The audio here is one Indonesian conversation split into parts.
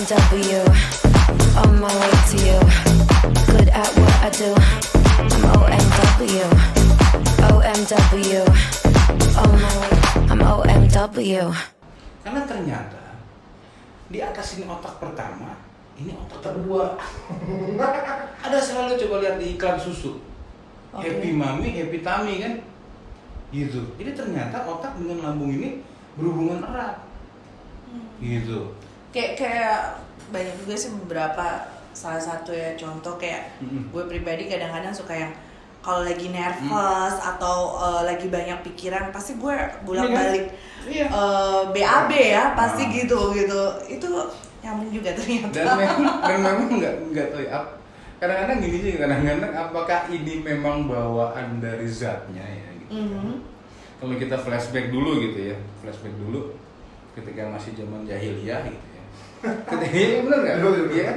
OMW, on my way to you. Good at what I do. I'm OMW, OMW, on my way. I'm OMW. Karena ternyata di atas ini otak pertama, ini otak kedua. Ada selalu coba lihat di iklan susu. Okay. Happy Mami, Happy Tummy kan? Gitu. Jadi ternyata otak dengan lambung ini berhubungan erat. Gitu. Kayak banyak juga sih beberapa, salah satu ya contoh kayak gue pribadi kadang-kadang suka yang kalau lagi nervous atau lagi banyak pikiran pasti gue bolak-balik BAB ya pasti gitu itu nyambung juga ternyata. Dan memang nggak tahu ya. Kadang-kadang gini sih, kadang-kadang apakah ini memang bawaan dari zatnya ya gitu. Kalau kita flashback dulu gitu ya, ketika masih zaman jahiliyah gitu ya. Ketika benar nggak? Ya kan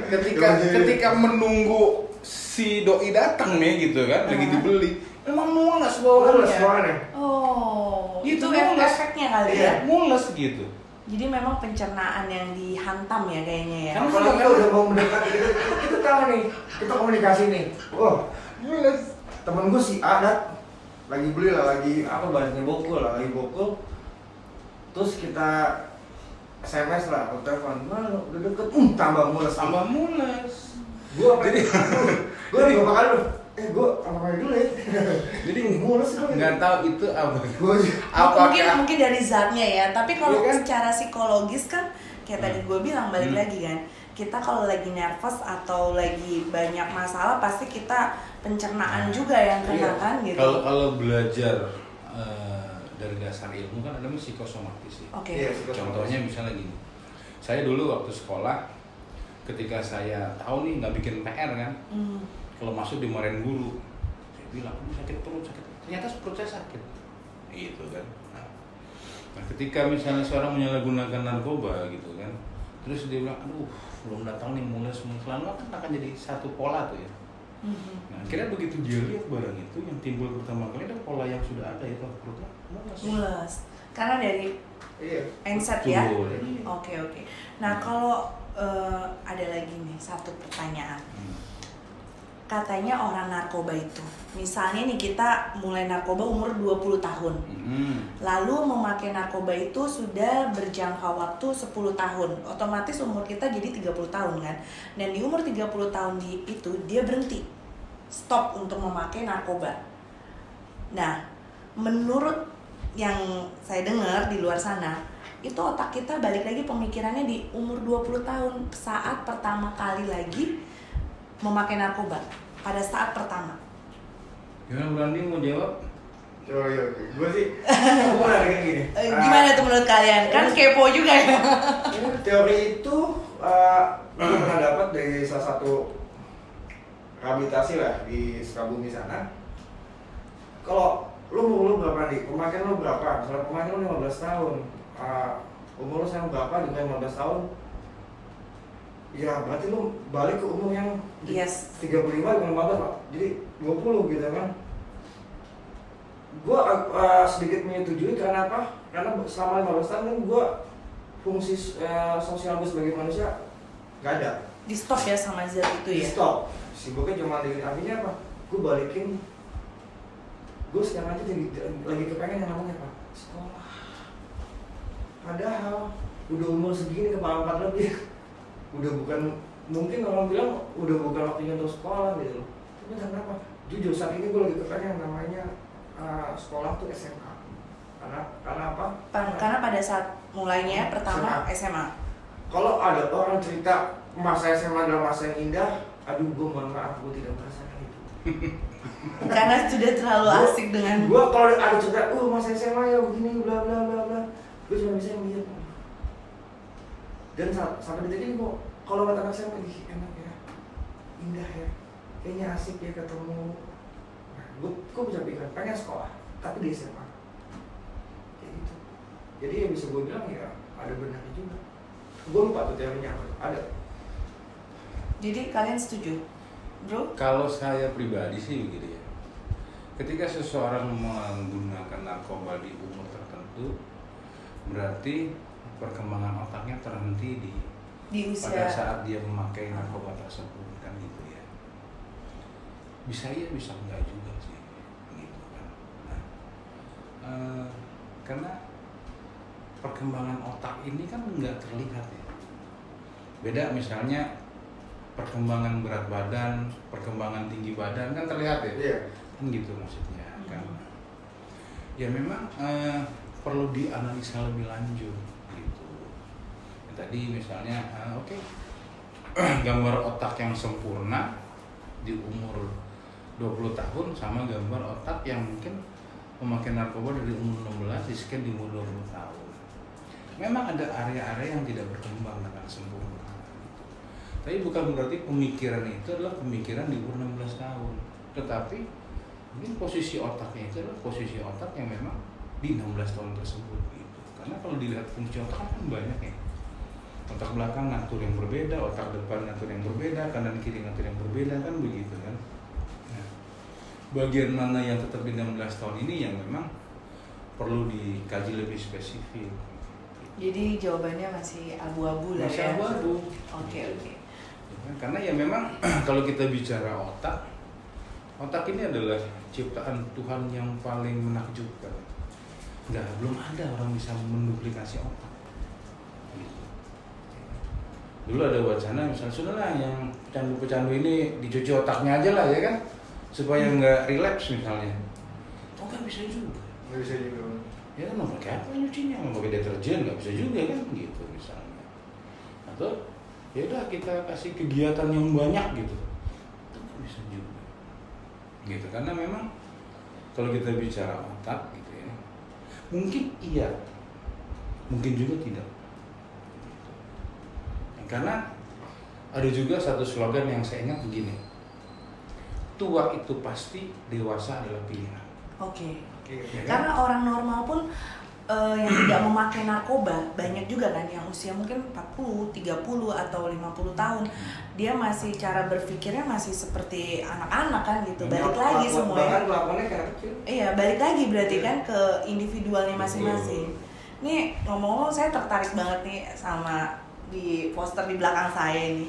ketika menunggu si doi datang nih gitu kan, lagi dibeli, memang mules bawaannya. Oh, Itu itu mules. efeknya kali ya. Mules gitu. Jadi memang pencernaan yang dihantam ya kayaknya ya. Kan Kalau kita udah mau mendekati kita tahu nih, kita komunikasi nih. Wah, mules. Temen gue si Adat lagi beli lah, lagi apa bahasanya bokul lah, lagi bokul. Terus kita SMS lah, atau telepon, mana udah deket, tambah mules. Gue apa jadi? Gue beberapa kali loh. Gue apa kali dulu ya? Jadi mules gue. Nggak tahu itu apa. Mungkin dari zatnya ya. Tapi kalau Iya kan? secara psikologis kan, kayak tadi gue bilang balik lagi kan. Kita kalau lagi nervous atau lagi banyak masalah pasti kita pencernaan juga yang kena kan gitu. Kalau belajar dari dasar ilmu kan ada psikosomatis. Oke. Iya, Contohnya misalnya gini, saya dulu waktu sekolah, ketika saya tahu nih nggak bikin PR kan, kalau masuk dimarahin guru, saya bilang sakit perut, ternyata perut saya sakit, gitu kan. Nah, ketika misalnya seorang menyalahgunakan narkoba gitu kan, terus dia bilang, aduh belum datang nih mules, lama kan akan jadi satu pola tuh ya. Nah, akhirnya begitu dia lihat barang itu, yang timbul pertama kali ada pola yang sudah ada itu perutnya Mules. Karena dari mindset Betul. ya. Oke. Nah, kalau ada lagi nih satu pertanyaan. Katanya orang narkoba itu, misalnya nih kita mulai narkoba umur 20 tahun. Lalu memakai narkoba itu sudah berjangka waktu 10 tahun. Otomatis umur kita jadi 30 tahun kan. Dan di umur 30 tahun itu dia berhenti. Stop untuk memakai narkoba. Nah, menurut yang saya dengar di luar sana, itu otak kita balik lagi pemikirannya di umur 20 tahun saat pertama kali lagi memakai narkoba, pada saat pertama. Gimana Brandi mau jawab? Oh iya, gue sih, aku pernah dengar gini. Gimana tuh menurut kalian? Kan kepo juga ya. Teori itu gue pernah dapat dari salah satu rehabilitasi lah di Sukabumi sana. Kalau lu berapa nih? Pemakaian lu berapa? Misalnya pemakaian lu 15 tahun, umur lu sekarang berapa? Dengan 15 tahun, ya berarti lu balik ke umur yang 35 dengan 15 Pak. Jadi 20 gitu kan. Gue sedikit menyetujui karena apa? Karena selama 15 tahun kan gue fungsi sosial gue sebagai manusia gak ada. Di stop ya sama zat itu ya. Di stop. Sibuknya cuma di artinya apa? Gue balikin. Gue sekarang aja lagi kepengen yang namanya apa? Sekolah. Padahal udah umur segini kepala 4 lebih. Udah bukan, mungkin orang bilang udah bukan waktunya untuk sekolah gitu loh. Tapi kenapa? Jujur saat ini gue lagi kepengen yang namanya sekolah tuh SMA. Karena apa? Karena pada saat mulainya pertama SMA. Kalau ada orang cerita masa SMA adalah masa yang indah, aduh gue mohon maaf, gue tidak merasakan itu. Karena sudah terlalu asik dengan. Gue kalau ada cerita, masa SMA ya begini, bla bla bla bla, gue cuma bisa ngeliat. Dan sampai detik ini kok, kalau kata anak SMA, enak ya, indah ya, kayaknya asik ya ketemu. Nah, gue bisa pikir, pengen sekolah, tapi di SMA. Kayak gitu. Jadi ya bisa gue bilang ya, ada benarnya juga. Gue lupa tuh teorinya apa, ada. Jadi kalian setuju, bro? Kalau saya pribadi sih begitu ya. Ketika seseorang menggunakan narkoba di umur tertentu, berarti perkembangan otaknya terhenti di di usia pada saat dia memakai narkoba tersebut kan gitu ya. Bisa iya bisa enggak juga sih gitu kan. Nah, karena perkembangan otak ini kan nggak terlihat ya. Beda misalnya perkembangan berat badan, perkembangan tinggi badan kan terlihat ya. Iya. Kan gitu maksudnya kan. Ya memang perlu dianalisa lebih lanjut gitu. Ya, tadi misalnya oke. Gambar otak yang sempurna di umur 20 tahun sama gambar otak yang mungkin memakai narkoba dari umur 16 di scan di umur 20 tahun. Memang ada area-area yang tidak berkembang dengan sempurna gitu. Tapi bukan berarti pemikiran itu adalah pemikiran di umur 16 tahun. Tetapi mungkin posisi otaknya itu adalah posisi otak yang memang di 16 tahun tersebut gitu. Karena kalau dilihat fungsi otak kan banyak ya. Otak belakang ngatur yang berbeda, otak depan ngatur yang berbeda, kanan kiri ngatur yang berbeda kan begitu kan. Nah, bagian mana yang tetap di 16 tahun ini yang memang perlu dikaji lebih spesifik. jadi jawabannya masih abu-abu lah Masih ya. abu-abu. Oke. Karena ya memang kalau kita bicara otak ini adalah ciptaan Tuhan yang paling menakjubkan. Belum ada orang bisa menduplikasi otak. Gitu. Dulu ada wacana misalnya sudahlah yang pecandu-pecandu ini dicuci otaknya aja lah ya kan, supaya nggak relapse misalnya. Oh kan bisa juga. Nggak bisa juga. Ya kan mau pakai apa nyucinya? Mau pakai deterjen nggak bisa juga kan gitu misalnya. Atau ya udah kita kasih kegiatan yang banyak gitu. Itu nggak bisa juga. Gitu karena memang kalau kita bicara otak gitu ya, mungkin iya, mungkin juga tidak. Karena ada juga satu slogan yang saya ingat begini, tua itu pasti, dewasa adalah pilihan. Oke. Ya kan? Karena orang normal pun yang tidak memakai narkoba banyak juga kan yang usia mungkin 40, 30 atau 50 tahun. Dia masih cara berpikirnya masih seperti anak-anak kan gitu. Balik lagi semuanya. Bahkan kelakuannya kayak kecil. Iya, balik lagi berarti kan ke individualnya masing-masing. Nih ngomong-ngomong saya tertarik banget nih sama di poster di belakang saya ini.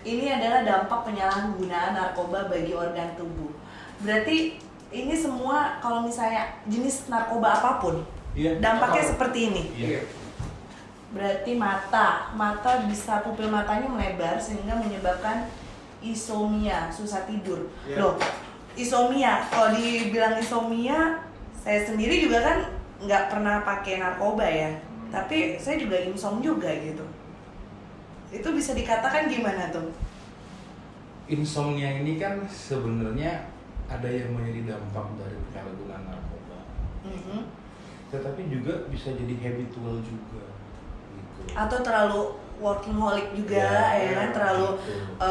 Ini adalah dampak penyalahgunaan narkoba bagi organ tubuh. Berarti ini semua kalau misalnya jenis narkoba apapun, Iya. dampaknya Apapun. seperti ini. Iya. Berarti mata bisa pupil matanya melebar sehingga menyebabkan isomnia, susah tidur. Iya. Loh, isomnia, kalau dibilang isomnia, saya sendiri juga kan nggak pernah pakai narkoba ya, tapi saya juga insomnia juga gitu. Itu bisa dikatakan gimana tuh? Insomnia ini kan sebenarnya ada yang menjadi dampak dari penyalahgunaan narkoba, tetapi juga bisa jadi habitual juga gitu. Atau terlalu workaholic juga ya kan, terlalu gitu.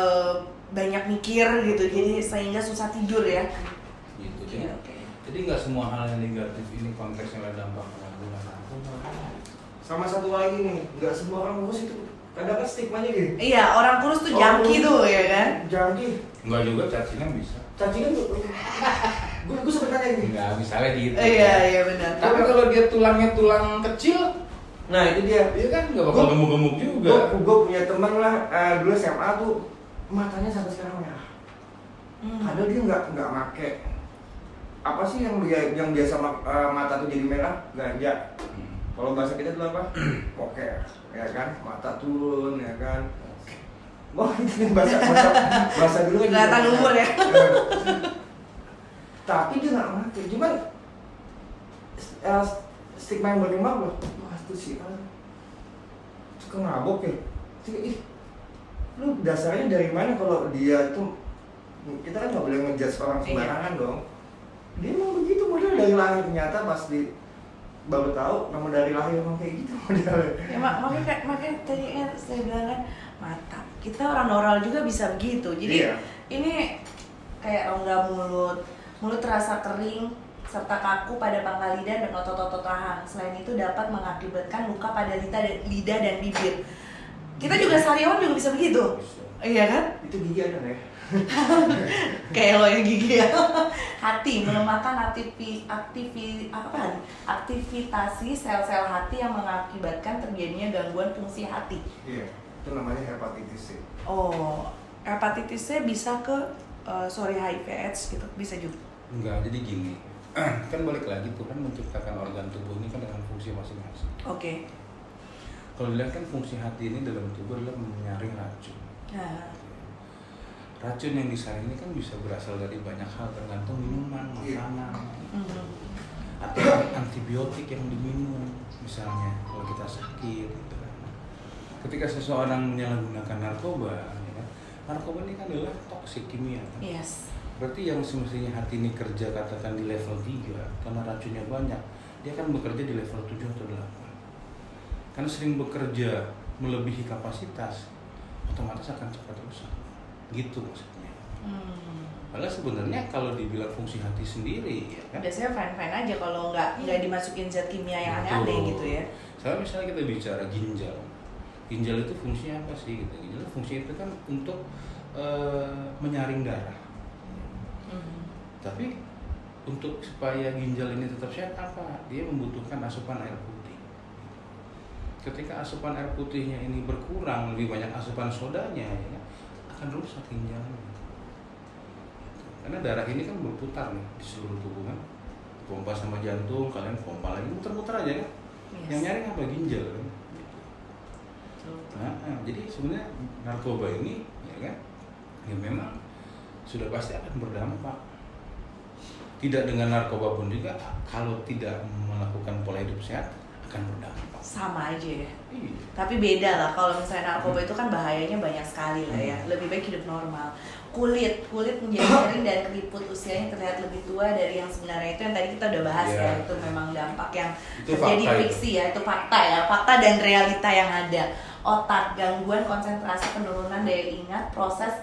banyak mikir gitu, jadi sehingga susah tidur ya. Gitu Oke, ya. oke. Jadi nggak semua hal yang negatif ini konteksnya ada dampak penyalahgunaan narkoba. Sama satu lagi nih, nggak semua orang kurus itu kadang kan stigmanya gitu. Iya, orang kurus tuh junkie tuh ya kan. Junkie. Nggak juga cacingan bisa. Cacingan tuh. Gue sempet tanya gini. Nggak misalnya gitu. Iya benar. Tapi kalau dia tulangnya tulang kecil, Nah itu dia. dia kan nggak bakal gemuk-gemuk juga. Gue punya teman lah dulu SMA tuh matanya sampai sekarang merah. Padahal dia nggak make. Apa sih yang biasa mata tuh jadi merah? Ganja. Kalau bahasa kita tuh apa? Oke, ya kan? Mata turun, ya kan? Wah itu bahasa dulu kan. Kelihatan umur ya. Tapi dia nggak make. Cuman stigma yang berkembang loh. Wah itu sih suka ngabok ya. Ih, lu dasarnya dari mana kalau dia tuh, kita kan nggak boleh ngejudge orang sembarangan dong. Dia emang begitu model dari lahir, ternyata pas baru tahu nama dari lahir emang kayak gitu modelnya. Ya, makanya tadi kan saya bilang kan mata. Kita orang oral juga bisa begitu. Jadi Iya. ini kayak rongga mulut terasa kering serta kaku pada pangkal lidah dan otot-otot rahang. Selain itu dapat mengakibatkan luka pada lidah dan bibir. Kita juga sariawan juga bisa begitu. Iya kan? Itu gigi ada nggak ya? Kayak lo yang gigi ya. Hati melemahkan aktivitasi sel-sel hati yang mengakibatkan terjadinya gangguan fungsi hati. Iya. itu namanya hepatitis C. Oh, hepatitis C bisa ke HIV/AIDS gitu, bisa juga. Enggak, jadi gini. Kan balik lagi tuh kan menciptakan organ tubuh ini kan dengan fungsi masing-masing. Oke. Kalau dilihat kan fungsi hati ini dalam tubuh adalah menyaring racun. Nah, Racun yang disaring ini kan bisa berasal dari banyak hal, tergantung minuman, makanan, atau antibiotik yang diminum, misalnya kalau kita sakit gitu kan. Ketika seseorang menyalahgunakan narkoba, ya kan, narkoba ini kan adalah toksik kimia kan? yes. Berarti yang semestinya hati ini kerja katakan di level 3 karena racunnya banyak, dia akan bekerja di level 7 atau 8. Karena sering bekerja melebihi kapasitas, otomatis akan cepat rusak. Gitu maksudnya. Padahal sebenarnya kalau dibilang fungsi hati sendiri, ya kan? Biasanya fine aja kalau nggak dimasukin zat kimia yang aneh-aneh gitu ya. Soalnya misalnya kita bicara ginjal, ginjal itu fungsinya apa sih? Gitu. Ginjal fungsi itu kan untuk menyaring darah. Tapi untuk supaya ginjal ini tetap sehat apa? Dia membutuhkan asupan air putih. Ketika asupan air putihnya ini berkurang, lebih banyak asupan sodanya, ya, akan rusak ginjalnya. Karena darah ini kan berputar nih di seluruh tubuh kan, pompa sama jantung, kalian pompa lagi, muter-muter aja kan. Yes. Yang nyaring apa ginjal kan. Nah, jadi sebenarnya narkoba ini, ya kan, ya memang sudah pasti akan berdampak. Tidak dengan narkoba pun juga, kalau tidak melakukan pola hidup sehat akan berdampak. Sama aja ya. Iya. Tapi beda lah kalau misalnya narkoba itu kan bahayanya banyak sekali lah ya. Lebih baik hidup normal. Kulit menjadi kering dan keriput, usianya terlihat lebih tua dari yang sebenarnya. Itu yang tadi kita udah bahas ya. Itu memang dampak yang Itu terjadi fakta fiksi ya. Itu fakta ya. Fakta dan realita yang ada. Otak, gangguan konsentrasi, penurunan daya ingat, proses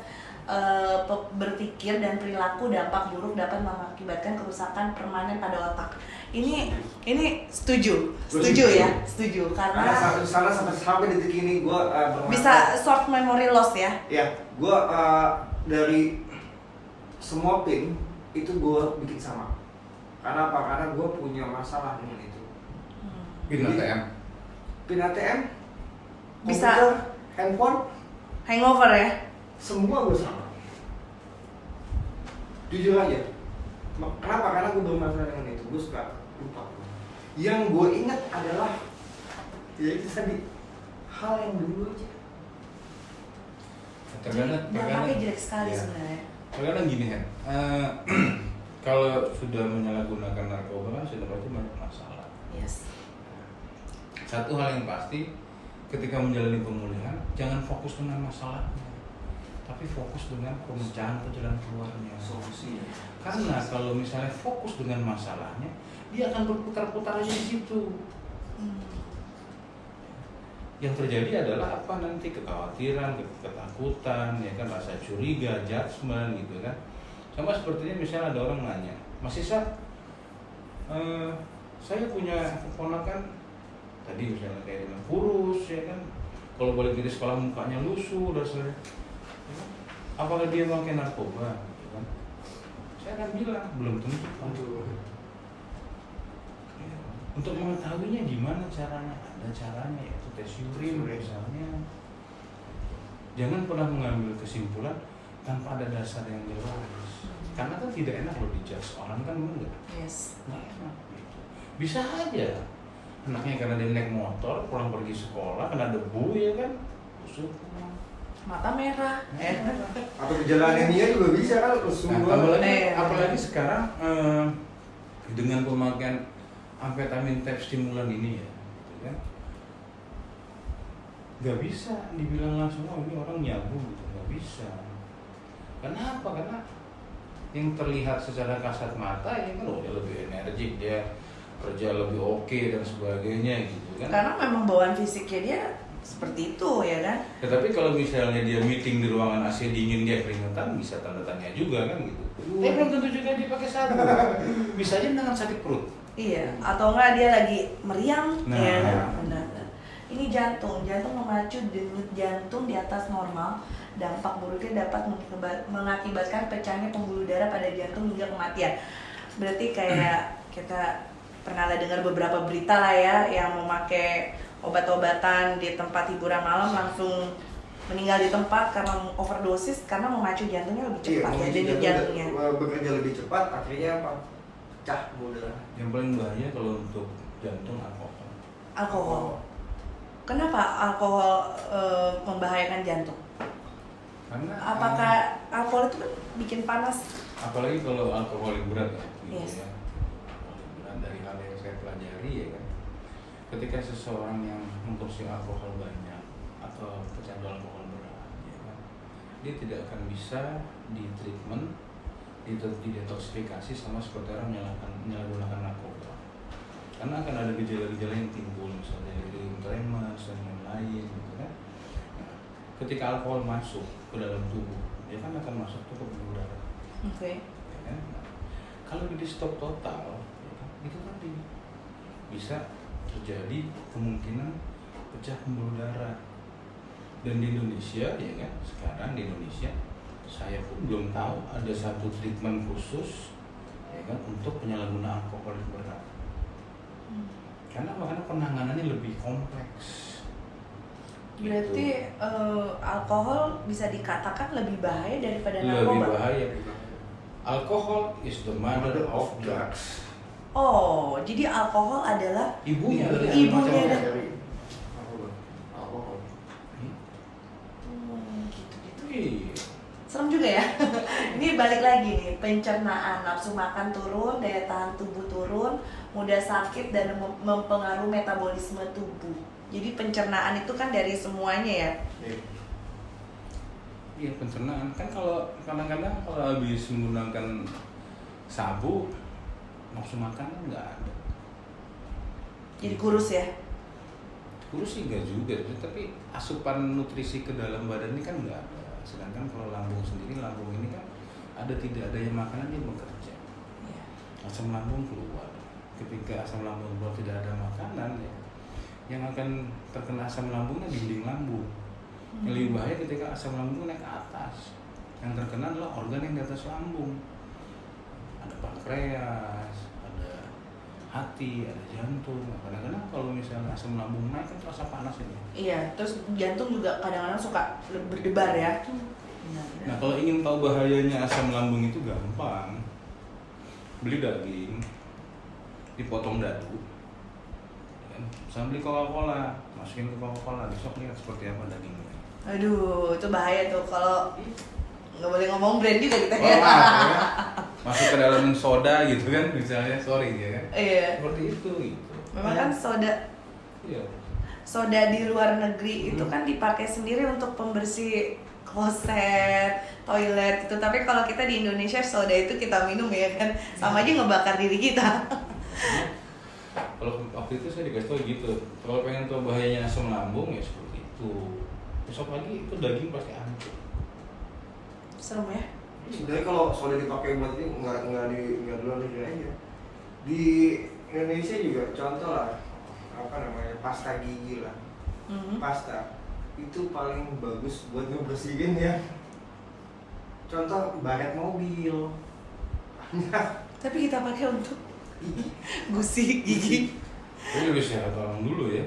berpikir dan perilaku, dampak buruk dapat mengakibatkan kerusakan permanen pada otak. Ini setuju ya, setuju Karena karena sampai detik ini gue bisa short memory loss ya. Ya, gue dari semua pin itu gue bikin sama. Karena apa? Karena gue punya masalah dengan itu. Pin ATM. Pin ATM, Bisa. komputer, handphone, Hangover ya. semua gue sama. Jujur aja. Kenapa? Karena gue bermasalah dengan itu. Gue suka lupa. Yang gue ingat adalah ya itu tadi hal yang dulu aja. Dampaknya jelek sekali ya. sebenarnya. Terkadang gini kan, kalau sudah menyalahgunakan narkoba kan sudah pasti banyak masalah. Yes. Satu hal yang pasti, ketika menjalani pemulihan, jangan fokus dengan masalahnya, tapi fokus dengan pemecahan atau jalan keluarnya. Solusinya. Karena kalau misalnya fokus dengan masalahnya, dia akan berputar-putar aja di situ. Yang terjadi adalah apa nanti? Kekhawatiran, ketakutan, ya kan, rasa curiga, judgement gitu kan. Sama sepertinya misalnya ada orang nanya, Mas Isa, saya punya keponakan tadi misalnya kayak dengan kurus, ya kan, kalau balik dari sekolah mukanya lusuh dan sebagainya, ya kan? Apakah dia pakai narkoba? Ya kan? Saya akan bilang belum tentu. Ya. Untuk mengetahuinya gimana caranya? Ada caranya, yaitu tes urin misalnya. Jangan pernah mengambil kesimpulan tanpa ada dasar yang jelas. Karena kan tidak enak loh dijudge orang kan, enggak. Yes. Nggak enak gitu. Bisa aja anaknya karena dia naik motor pulang pergi sekolah kena debu, ya kan, busuk, Mata merah. Atau gejala anemia juga bisa kan, apalagi sekarang dengan pemakaian amfetamin type stimulan ini ya, gitu kan, nggak bisa dibilang langsung oh ini orang nyabu gitu, nggak bisa. Kenapa? Karena yang terlihat secara kasat mata ini kan dia lebih energik, dia kerja lebih oke dan sebagainya gitu kan. Karena memang bawaan fisiknya dia seperti itu ya kan. Tetapi kalau misalnya dia meeting di ruangan AC dingin dia keringetan, bisa tanda tanya juga kan gitu. Tapi belum tentu juga dia pakai sabun. Bisa aja dengan sakit perut. Iya, atau enggak dia lagi meriang, Nah. ya kan? Benar. Ini jantung memacu denyut jantung di atas normal. Dampak buruknya dapat mengakibatkan pecahnya pembuluh darah pada jantung hingga kematian. Berarti kayak kita pernah dengar beberapa berita lah ya, yang memakai obat-obatan di tempat hiburan malam langsung meninggal di tempat karena overdosis karena memacu jantungnya lebih cepat ya, denyut jantungnya bekerja lebih cepat, akhirnya apa? Pecah mudah. Yang paling bahaya kalau untuk jantung alkohol. alkohol. Kenapa alkohol membahayakan jantung? Karena Apakah alkohol itu kan bikin panas? apalagi kalau alkohol yang berat ya, gitu Yes. ya. Alkohol berat dari hal yang saya pelajari ya kan. Ketika seseorang yang mengkonsumsi alkohol banyak atau pecandu alkohol berat, ya kan, dia tidak akan bisa di treatment, didetoksifikasi sama seperti orang menyalahgunakan narkoba. Karena akan ada gejala-gejala yang timbul, misalnya dari tremors dan lain-lain, gitu kan. Nah, ketika alkohol masuk ke dalam tubuh, dia kan akan masuk tuh ke pembuluh darah. Oke. Ya kan? Nah, kalau di stop total, ya kan, itu tadi bisa terjadi kemungkinan pecah pembuluh darah. Dan di Indonesia, ya kan, sekarang di Indonesia saya pun belum tahu ada satu treatment khusus, ya kan, untuk penyalahgunaan alkohol berat. Karena penanganannya lebih kompleks. Berarti Gitu. alkohol bisa dikatakan lebih bahaya daripada Lebih narkoba. bahaya. Alkohol is the mother of drugs. Oh, jadi alkohol adalah Ibunya dari Ibunya macam- dah. Dari alkohol. gitu-gitu. Iya. Serem juga ya. Ini balik lagi nih, pencernaan, nafsu makan turun, daya tahan tubuh turun, mudah sakit dan mempengaruhi metabolisme tubuh. Jadi pencernaan itu kan dari semuanya ya. Iya, pencernaan kan kalau kadang-kadang kalau habis menggunakan sabu nafsu makan nggak ada. Jadi kurus ya. Kurus sih nggak juga, tapi asupan nutrisi ke dalam badan ini kan nggak ada. Sedangkan kalau lambung sendiri, lambung ini kan tidak ada yang makanan yang bekerja. Iya. Asam lambung keluar. Ketika asam lambung keluar tidak ada makanan ya, yang akan terkena asam lambungnya dinding lambung. Yang lebih bahaya ketika asam lambung naik ke atas. Yang terkena adalah organ yang di atas lambung. Ada pankreas, ada hati, ada jantung. Nah, kadang-kadang kalau misalnya asam lambung naik kan terasa panas ini. Iya, terus jantung juga kadang-kadang suka berdebar ya. Nah, kalau ingin tahu bahayanya asam lambung itu gampang. Beli daging, dipotong dadu. Sama beli Coca-Cola, masukin ke Coca-Cola, besok lihat seperti apa dagingnya. Aduh, itu bahaya tuh kalau nggak boleh ngomong brand juga kita Oh, ya. ya. Masuk ke dalam soda gitu kan, misalnya, sorry ya kan. Iya. Seperti itu gitu. Memang kan Iya. soda di luar negeri itu kan dipakai sendiri untuk pembersih kloset, toilet gitu. Tapi kalau kita di Indonesia soda itu kita minum ya kan, sama aja ngebakar diri kita. Kalau waktu itu saya dikasih tahu gitu, kalau pengen tahu bahayanya asam lambung ya seperti itu. Besok pagi itu daging pasti hancur. Serem ya. Sebenarnya kalau soda dipakai buat ini nggak dulu nih aja. Di Indonesia juga contoh lah, apa namanya, pasta gigi lah. Pasta itu paling bagus buat ngebersihin ya. Contoh baret mobil. Tapi kita pakai untuk gusik gigi. Ini lebih sehat orang dulu ya.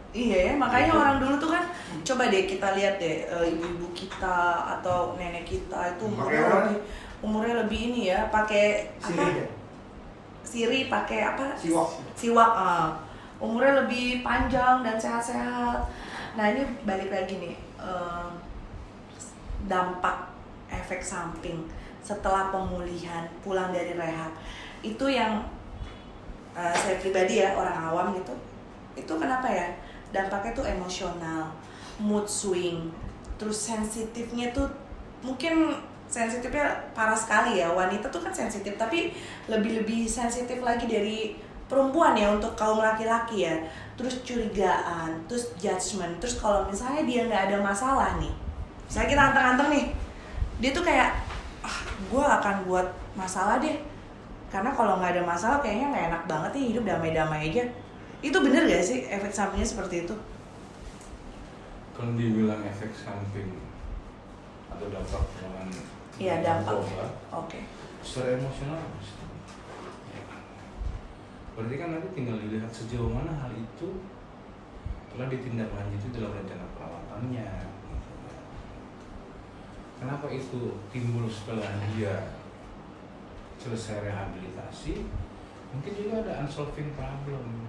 Iya ya, makanya orang dulu tuh kan coba deh kita lihat deh ibu-ibu kita atau nenek kita itu umurnya lebih ini ya, pakai apa? Siri pakai apa? Siwak. Umurnya lebih panjang dan sehat-sehat. Nah, ini balik lagi nih, dampak efek samping setelah pemulihan pulang dari rehab. Itu yang saya pribadi ya, orang awam gitu. Itu kenapa ya? Dampaknya tuh emosional, mood swing, terus sensitifnya tuh mungkin sensitifnya parah sekali ya. Wanita tuh kan sensitif, tapi lebih sensitif lagi dari perempuan ya untuk kaum laki-laki ya. Terus curigaan, terus judgement, terus kalau misalnya dia nggak ada masalah nih, misalnya kita anteng-anteng nih, dia tuh kayak gue akan buat masalah deh, karena kalau nggak ada masalah kayaknya nggak enak banget nih hidup damai-damai aja. Itu bener gak sih efek sampingnya seperti itu? Kalau dibilang efek samping atau dampak dengan Iya, dampak. Oke. Secara emosional pasti. Ya. Berarti kan nanti tinggal dilihat sejauh mana hal itu telah ditindaklanjuti dalam rencana perawatannya. Kenapa itu timbul setelah dia selesai rehabilitasi? Mungkin juga ada unsolving problem.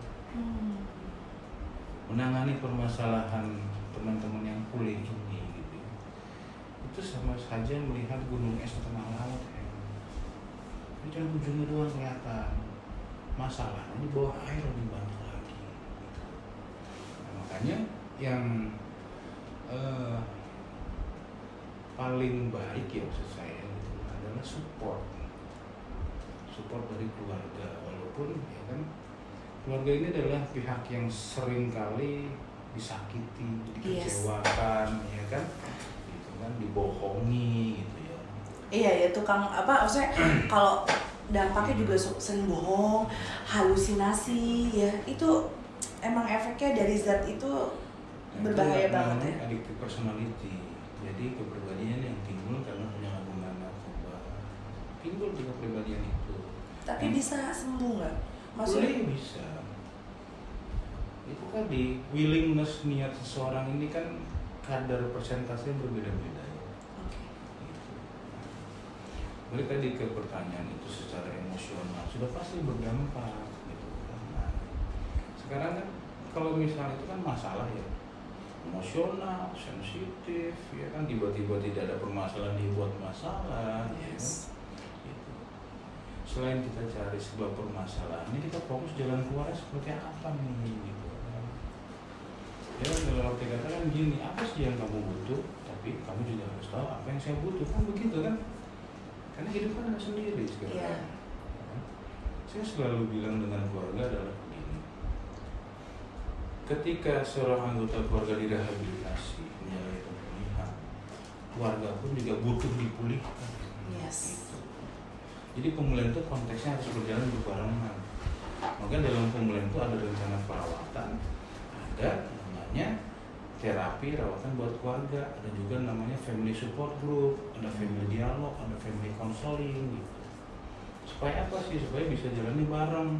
Menangani permasalahan teman-teman yang pulih ini gitu. Itu sama saja melihat gunung es di tengah laut. Ini cuma ujungnya doang kelihatan. Masalahnya di bawah air lebih banyak lagi. Nah, makanya yang paling baik ya maksud saya gitu, adalah support dari keluarga. Walaupun ya kan keluarga ini adalah pihak yang sering kali disakiti, dikecewakan, ya kan, gitu kan, dibohongi gitu ya. Iya ya, tukang apa maksudnya kalau dampaknya juga sering bohong, halusinasi ya, itu emang efeknya dari zat itu berbahaya banget ya. Addictive personality, jadi kepribadian yang timbul karena penyalahgunaan narkoba, timbul juga kepribadian itu. Tapi bisa sembuh nggak? Maksudnya bisa. Itu kan di willingness niat seseorang ini kan kadar persentasenya berbeda-beda ya. Oke. Gitu. Balik tadi ke pertanyaan itu secara emosional sudah pasti berdampak gitu. Nah, sekarang kan kalau misalnya itu kan masalah ya emosional, sensitif, ya kan tiba-tiba tidak ada permasalahan dibuat masalah, ya kan? Gitu. Selain kita cari sebuah permasalahan, ini kita fokus jalan keluarnya seperti apa nih, gitu. Ya dalam arti kata kan gini, apa sih yang kamu butuh, tapi kamu juga harus tahu apa yang saya butuh, kan begitu kan? Karena hidup kan ada sendiri sekarang. Yeah. Saya selalu bilang dengan keluarga adalah begini. Ketika seorang anggota keluarga direhabilitasi, menjalani pemulihan, keluarga pun juga butuh dipulihkan. Yes. Gitu. Jadi pemulihan itu konteksnya harus berjalan berbarengan. Maka dalam pemulihan itu ada rencana perawatan, ada namanya terapi rawatan buat keluarga, ada juga namanya family support group, ada family dialog, ada family counseling gitu. Supaya apa sih? Supaya bisa jalani bareng.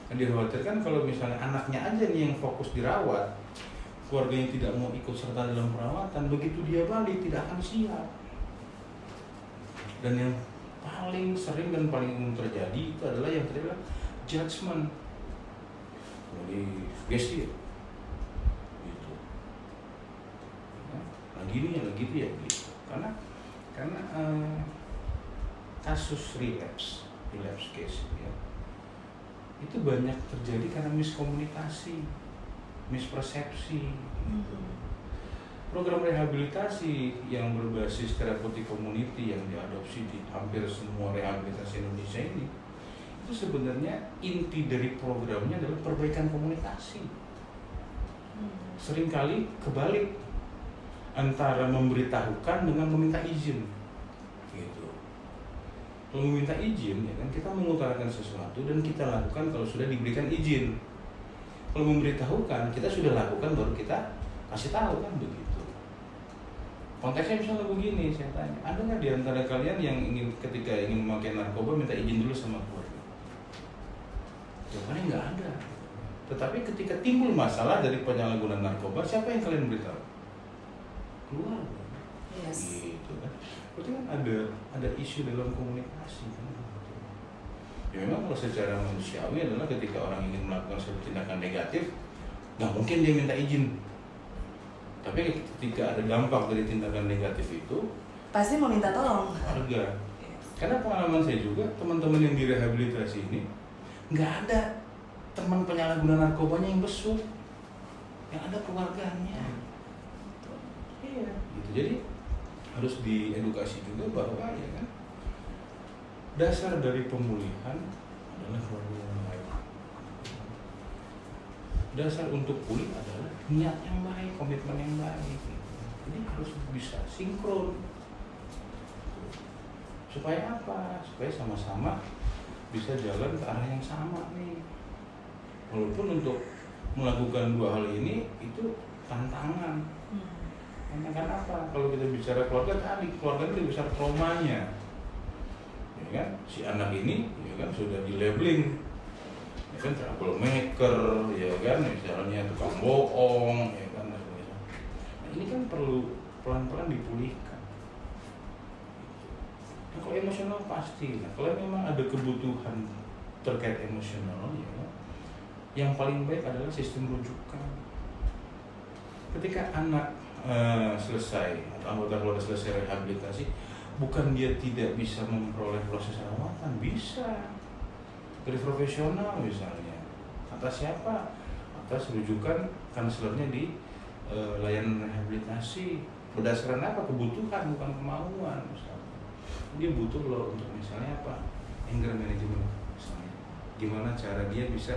Dan dikhawatirkan kalau misalnya anaknya aja nih yang fokus dirawat, keluarganya tidak mau ikut serta dalam perawatan, begitu dia balik tidak akan siap. Dan yang paling sering dan paling umum terjadi itu adalah yang terjadi judgment. Jadi sugesti ya. Gitu. Ya, lagi ini ya lagi itu ya gitu. Karena kasus relapse case ya. Itu banyak terjadi karena miskomunikasi, mispersepsi. Gitu. Program rehabilitasi yang berbasis terapeutik community yang diadopsi di hampir semua rehabilitasi Indonesia ini, itu sebenarnya inti dari programnya adalah perbaikan komunikasi. Seringkali kebalik antara memberitahukan dengan meminta izin. Gitu. Kalau meminta izin, ya kan kita mengutarakan sesuatu dan kita lakukan kalau sudah diberikan izin. Kalau memberitahukan, kita sudah lakukan baru kita kasih tahu kan begitu. Konteksnya misalnya begini, saya tanya, ada nggak di antara kalian yang ketika ingin memakai narkoba minta izin dulu sama keluarga? Jawabannya nggak ada. Tetapi ketika timbul masalah dari penyalahgunaan narkoba, siapa yang kalian beritahu? Keluarga. Yes. Gitu kan. Berarti kan ada isu dalam komunikasi kan. Ya memang kalau secara manusiawi adalah ketika orang ingin melakukan suatu tindakan negatif, nggak mungkin dia minta izin. Tapi ketika ada dampak dari tindakan negatif itu, pasti mau minta tolong. Keluarga. Karena pengalaman saya juga, teman-teman yang direhabilitasi ini nggak ada teman penyalahguna narkobanya yang besuk, yang ada keluarganya. Iya. Gitu. Jadi harus diedukasi juga bahwa ya kan dasar dari pemulihan adalah keluarga yang baik. Dasar untuk pulih adalah niat yang baik, komitmen yang baik. Jadi harus bisa sinkron. Supaya apa? Supaya sama-sama bisa jalan ke arah yang sama nih. Walaupun untuk melakukan dua hal ini itu tantangan. Tantangan apa? Kalau kita bicara keluarga tadi, keluarga itu besar traumanya. Ya kan? Si anak ini ya kan sudah di labeling. Ya kan troublemaker, ya kan, misalnya tukang bohong, ya kan, dan sebagainya. Nah, ini kan perlu pelan-pelan dipulihkan. Nah, kalau emosional pasti, nah, kalau memang ada kebutuhan terkait emosional, ya, yang paling baik adalah sistem rujukan. Ketika anak selesai atau anggota keluarga selesai rehabilitasi, bukan dia tidak bisa memperoleh proses rawatan, bisa dari profesional misalnya. Atas siapa? Atas rujukan kanselernya di layanan rehabilitasi. Berdasarkan apa? Kebutuhan, bukan kemauan misalnya. Dia butuh loh untuk misalnya apa? Anger management misalnya. Gimana cara dia bisa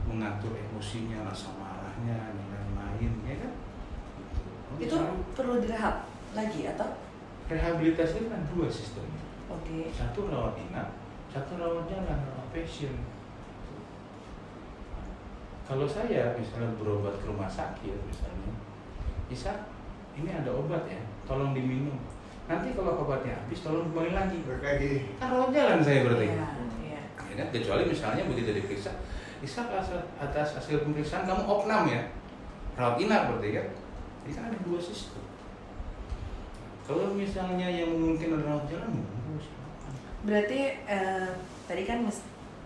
mengatur emosinya, rasa marahnya, dan lain-lain, ya kan? Itu perlu direhab lagi atau? Rehabilitasi itu kan dua sistemnya. Oke. Satu rawat inap, satu rawat jalan, rawat pasien. Kalau saya misalnya berobat ke rumah sakit misalnya, bisa ini ada obat ya, tolong diminum. Nanti kalau obatnya habis, tolong kembali lagi. Berkaji. Kan rawat jalan saya berarti. Iya, iya. Ya kan? Kecuali misalnya begitu diperiksa, bisa atas hasil pemeriksaan kamu opnam ya, rawat inap berarti kan. Jadi kan ada dua sistem. Kalau misalnya yang mungkin ada rawat jalan, silakan. Berarti tadi kan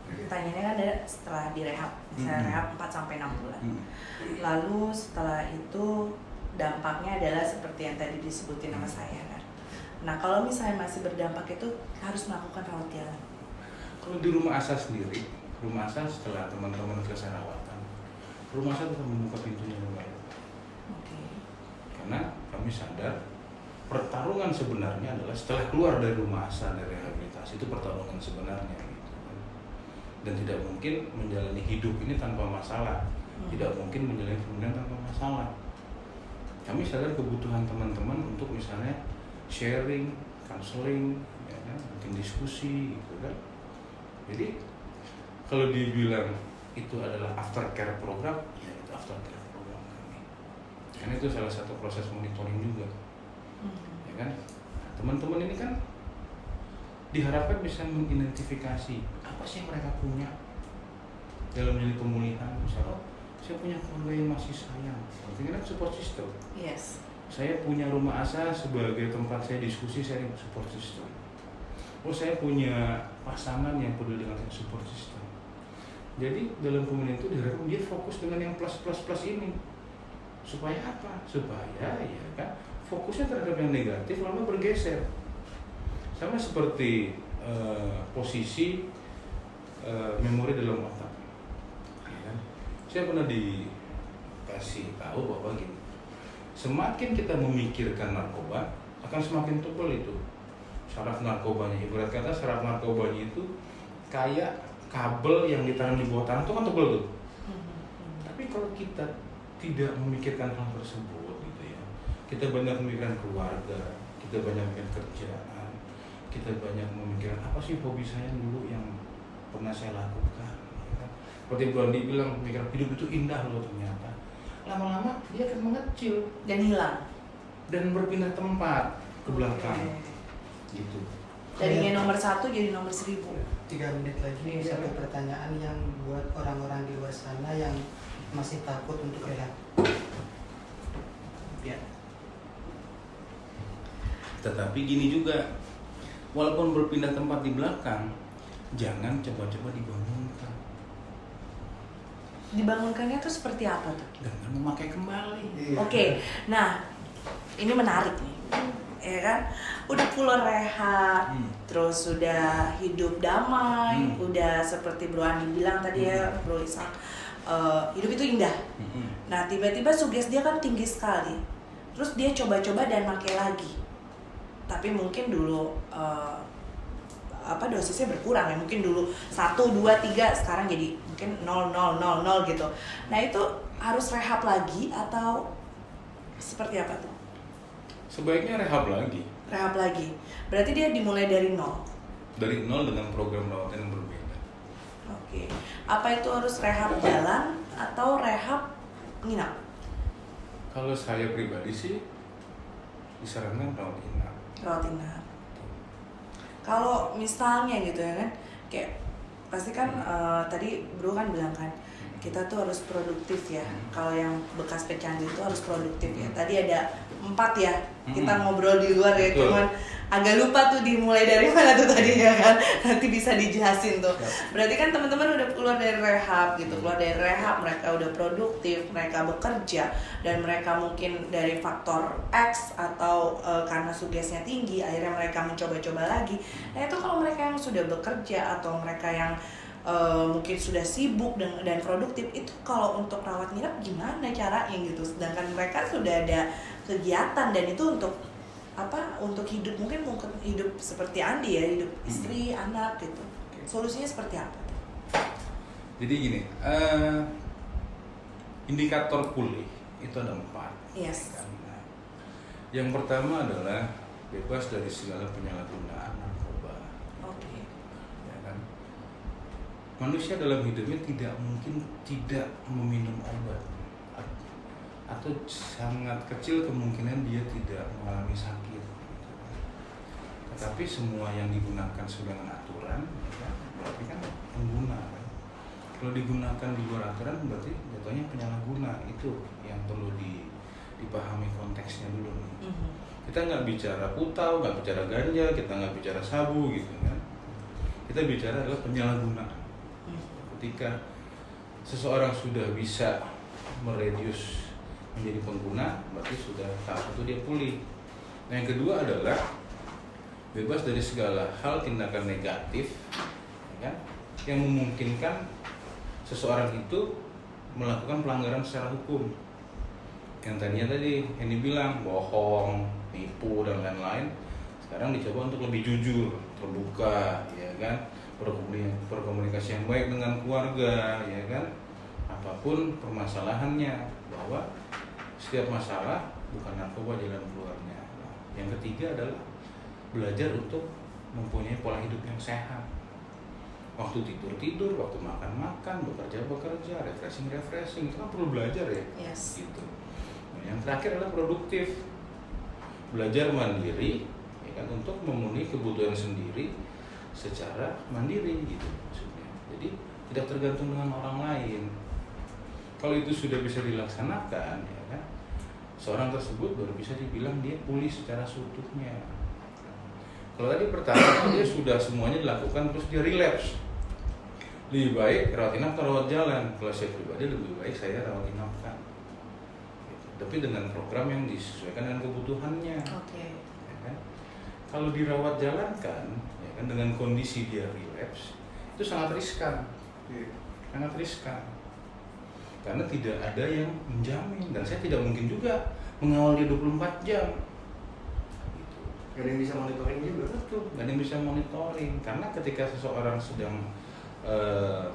pertanyaannya kan ada setelah direhab, misalnya rehab 4 sampai 6 bulan. Lalu setelah itu dampaknya adalah seperti yang tadi disebutin sama saya kan. Nah, kalau misalnya masih berdampak itu harus melakukan rawat jalan. Kalau di rumah asa sendiri, rumah asa setelah teman-teman selesai rawatan, rumah asa tetap membuka pintunya kembali. Oke. Karena kami sadar pertarungan sebenarnya adalah setelah keluar dari rumah asa dari rehabilitasi, itu pertarungan sebenarnya gitu kan. Dan tidak mungkin menjalani hidup ini tanpa masalah, tidak mungkin menjalani kemudian tanpa masalah. Kami sadar kebutuhan teman-teman untuk misalnya sharing, counseling, ya kan, mungkin diskusi gitu kan. Jadi kalau dibilang itu adalah aftercare program, ya itu aftercare program kami. Karena itu salah satu proses monitoring juga. Ya kan? Nah, teman-teman ini kan diharapkan bisa mengidentifikasi apa sih yang mereka punya dalam menjadi pemulihan. Misalnya, saya punya keluarga yang masih sayang, artinya kan support system. Yes. Saya punya rumah asa sebagai tempat saya diskusi, saya support system. Oh, saya punya pasangan yang peduli dengan support system. Jadi dalam pemulihan itu diharapkan dia fokus dengan yang plus ini. Supaya apa? Supaya ya kan fokusnya terhadap yang negatif lama bergeser. Sama seperti posisi memori dalam otak. Ya kan? Saya pernah dikasih tahu bahwa gini, semakin kita memikirkan narkoba akan semakin tebal itu saraf narkobanya. Ibarat kata saraf narkobanya itu kayak kabel yang ditanam di bawah tanah itu kan tebal tuh. Tapi kalau kita tidak memikirkan hal tersebut gitu ya, kita banyak memikirkan keluarga, kita banyak memikirkan kerjaan, kita banyak memikirkan apa sih hobi saya dulu yang pernah saya lakukan ya kan? Seperti Bu Andi bilang, memikirkan hidup itu indah loh ternyata. Lama-lama dia akan mengecil Dan hilang. dan berpindah tempat ke belakang. Gitu. Tadinya nomor 1 jadi nomor 1000. 3 menit lagi, Iya. satu pertanyaan yang buat orang-orang di luar sana yang masih takut untuk rehab. Ya. Tetapi gini juga, walaupun berpindah tempat di belakang, jangan coba-coba dibangunkan. Dibangunkannya tuh seperti apa tuh? Dengan memakai kembali. Iya. Oke, nah ini menarik nih, ya kan? Udah pulang rehab, terus sudah hidup damai, udah seperti Bro Andi bilang tadi ya, Bro Ishak, hidup itu indah. Nah tiba-tiba sugesti dia kan tinggi sekali, terus dia coba-coba dan pakai lagi, tapi mungkin dulu dosisnya berkurang ya, mungkin dulu 1, 2, 3, sekarang jadi mungkin 0, 0, 0, 0 gitu. Nah itu harus rehab lagi atau seperti apa tuh? Sebaiknya rehab lagi. Rehab lagi, berarti dia dimulai dari 0. Dari 0 dengan program rawatan yang berbeda. Oke, apa itu harus rehab jalan atau rehab nginap? Kalau saya pribadi sih disarankan rawat inap. Rawat inap. Kalau misalnya gitu ya kan, kayak pasti kan tadi Bro kan bilang kan kita tuh harus produktif ya. Kalau yang bekas pecandu itu harus produktif ya. Tadi ada 4 ya. Kita ngobrol di luar ya, Betul. cuman agak lupa tuh dimulai dari mana tuh tadi ya kan. Nanti bisa dijelasin tuh. Berarti kan teman-teman udah keluar dari rehab gitu. Keluar dari rehab, mereka udah produktif, mereka bekerja, dan mereka mungkin dari faktor X atau karena sugesnya tinggi, akhirnya mereka mencoba-coba lagi. Nah itu kalau mereka yang sudah bekerja atau mereka yang mungkin sudah sibuk dan produktif, itu kalau untuk rawat nginep gimana caranya gitu, sedangkan mereka sudah ada kegiatan dan itu untuk apa, untuk hidup mungkin hidup seperti Andi ya, hidup istri, anak gitu. Solusinya seperti apa? Jadi gini, indikator pulih itu ada 4. Yes. Nah, yang pertama adalah bebas dari segala penyalahgunaan narkoba. Oke. Ya kan? Manusia dalam hidupnya tidak mungkin tidak meminum obat, atau sangat kecil kemungkinan dia tidak mengalami sakit. Tetapi semua yang digunakan sesuai dengan aturan, ya, berarti kan pengguna. Kan? Kalau digunakan di luar aturan berarti jatuhnya penyalahguna. Itu yang perlu dipahami konteksnya dulu nih. Kita nggak bicara putau, nggak bicara ganja, kita nggak bicara sabu gitu kan. Kita bicara adalah penyalahgunaan. Ketika seseorang sudah bisa meredius menjadi pengguna, berarti sudah tahap itu dia pulih. Nah, yang kedua adalah bebas dari segala hal tindakan negatif, ya kan, yang memungkinkan seseorang itu melakukan pelanggaran secara hukum. Yang tadi dibilang bohong, tipu dan lain-lain, sekarang dicoba untuk lebih jujur, terbuka, ya kan, berkomunikasi yang baik dengan keluarga, ya kan, apapun permasalahannya, bahwa setiap masalah bukan narkoba jalan keluarnya. Yang ketiga adalah belajar untuk mempunyai pola hidup yang sehat. Waktu tidur, waktu makan, bekerja, refreshing, itu kan perlu belajar ya. Yes. Gitu. Nah, yang terakhir adalah produktif. Belajar mandiri, ya kan, untuk memenuhi kebutuhan sendiri secara mandiri gitu maksudnya. Jadi tidak tergantung dengan orang lain. Kalau itu sudah bisa dilaksanakan, ya kan, seorang tersebut baru bisa dibilang dia pulih secara seutuhnya. Kalau tadi pertama dia sudah semuanya dilakukan terus dia relapse, lebih baik rawat inap atau rawat jalan. Kalau saya pribadi lebih baik saya rawat inapkan, gitu. Tapi dengan program yang disesuaikan dengan kebutuhannya. Oke. Ya kan? Kalau dirawat jalan kan, ya kan, dengan kondisi dia relapse itu sangat riskan, sangat riskan. Karena tidak ada yang menjamin, dan saya tidak mungkin juga mengawal dia 24 jam. Gitu. Gak ada yang bisa monitoring juga. Betul, gak ada yang bisa monitoring. Karena ketika seseorang sedang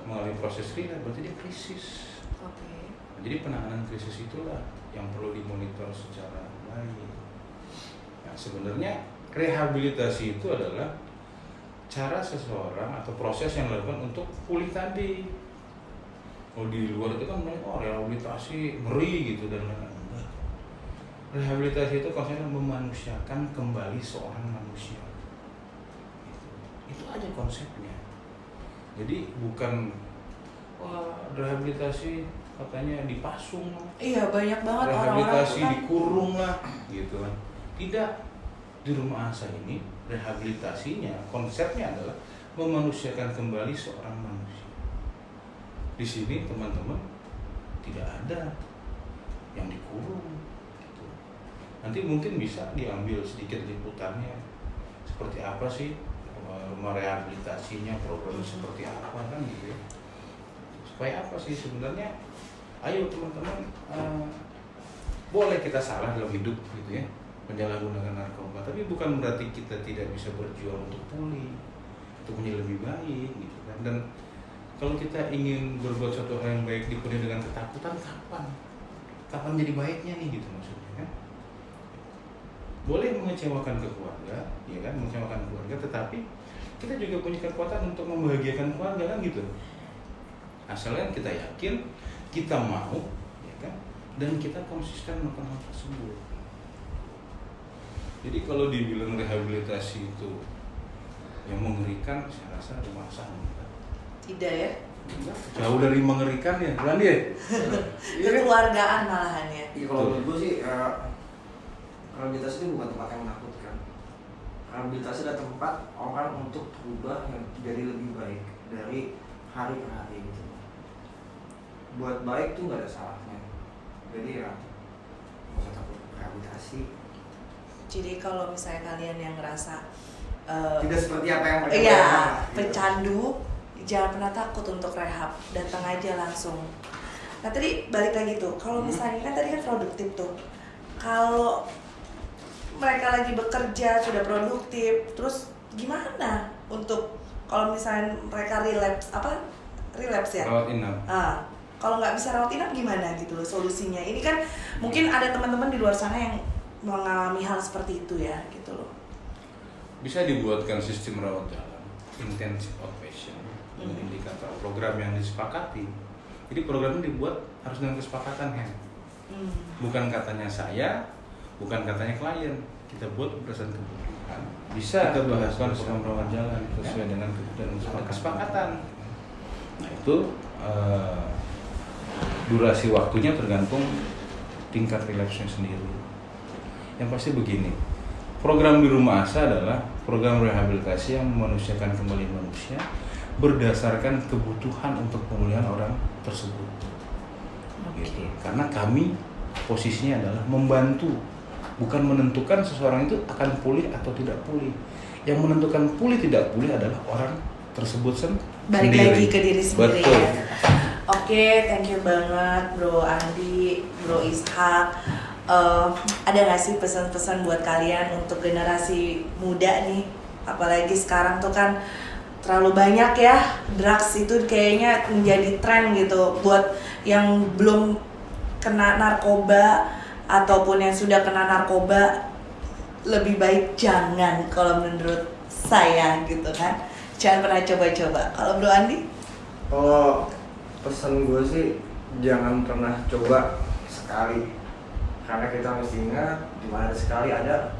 mengalami proses rehab, berarti dia krisis. Oke. Jadi penanganan krisis itulah yang perlu dimonitor secara baik. Nah, sebenarnya rehabilitasi itu adalah cara seseorang atau proses yang dilakukan untuk pulih tadi. Kalau di luar itu kan rehabilitasi ngeri gitu dan lain-lain. Rehabilitasi itu konsepnya memanusiakan kembali seorang manusia. Itu aja konsepnya. Jadi bukan rehabilitasi katanya dipasung, Iya, banyak banget orang-orang rehabilitasi kan. dikurung lah gitu kan. Tidak. Di Rumah Asa ini rehabilitasinya konsepnya adalah memanusiakan kembali seorang manusia. Di sini teman-teman tidak ada yang dikurung gitu. Nanti mungkin bisa diambil sedikit liputannya seperti apa sih merehabilitasinya, programnya seperti apa kan gitu ya. Supaya apa sih sebenarnya? Ayo teman-teman, boleh kita salah dalam hidup gitu ya, menyalahgunakan narkoba, tapi bukan berarti kita tidak bisa berjuang untuk pulih, untuk menjadi lebih baik gitu kan. Dan kalau kita ingin berbuat suatu hal yang baik dipenuhi dengan ketakutan, kapan jadi baiknya nih gitu maksudnya kan. Boleh mengecewakan keluarga, ya kan, mengecewakan keluarga, tetapi kita juga punya kekuatan untuk membahagiakan keluarga kan gitu. Asalnya kita yakin, kita mau, ya kan, dan kita konsisten melakukan hal tersebut. Jadi kalau dibilang rehabilitasi itu yang mengerikan, saya rasa ada masalah. Tidak ya? Jauh dari mengerikan ya, bukan dia? Kekeluargaan malahan ya. Iya, kalau menurut gue sih rehabilitasi itu bukan tempat yang menakutkan. Rehabilitasi adalah tempat orang untuk berubah jadi lebih baik dari hari ke hari gitu. Buat baik tuh nggak ada salahnya. Jadi ya nggak usah takut rehabilitasi. Jadi kalau misalnya kalian yang ngerasa Tidak seperti apa yang mereka iya, bayangkan, gitu. pecandu, jangan pernah takut untuk rehab, datang aja langsung. Nah tadi balik lagi tuh, kalau misalnya kan tadi kan produktif tuh, kalau mereka lagi bekerja sudah produktif, terus gimana untuk kalau misalnya mereka relapse ya? Rawat inap. Kalau nggak bisa rawat inap gimana gitu loh solusinya? Ini kan mungkin ada teman-teman di luar sana yang mengalami hal seperti itu ya gitu loh. Bisa dibuatkan sistem rawat jalan, intensive outpatient, dengan indikator program yang disepakati. Jadi programnya dibuat harus dengan kesepakatan kan. Bukan katanya saya, bukan katanya klien. Kita buat berdasarkan kebutuhan. Bisa kita bahaskan program rawat jalan sesuai dengan kebutuhan dan kesepakatan. Nah itu durasi waktunya tergantung tingkat relapse-nya sendiri. Yang pasti begini, program di rumah asa adalah program rehabilitasi yang memanusiakan kembali manusia berdasarkan kebutuhan untuk pemulihan orang tersebut. Gitu. Karena kami posisinya adalah membantu, bukan menentukan seseorang itu akan pulih atau tidak pulih. Yang menentukan pulih tidak pulih adalah orang tersebut sendiri. Balik lagi ke diri sendiri. Betul. Ya. Oke, thank you banget Bro Andi, Bro Ishak. Ada nggak sih pesan-pesan buat kalian untuk generasi muda nih? Apalagi sekarang tuh kan terlalu banyak ya drugs itu kayaknya menjadi tren gitu. Buat yang belum kena narkoba ataupun yang sudah kena narkoba, lebih baik jangan kalau menurut saya gitu kan. Jangan pernah coba-coba. Kalau Bro Andi? Kalau pesan gue sih jangan pernah coba sekali. Karena kita mesti ingat dimana sekali ada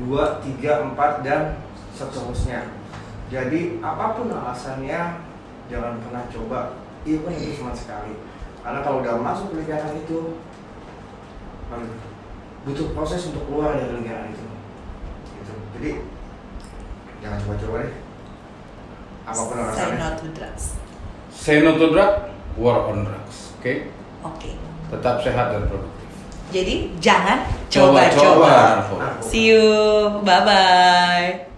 2, 3, 4 dan seterusnya. Jadi apapun alasannya jangan pernah coba, even itu cuma sekali. Karena kalau udah masuk lingkaran itu butuh proses untuk keluar dari lingkaran itu. Gitu. Jadi jangan coba-coba deh. Apapun alasannya. Say no to drugs. Say no to drug, war on drugs. Oke? Oke. Tetap sehat dan produktif. Jadi jangan Coba-coba. coba-coba. See you. Bye bye.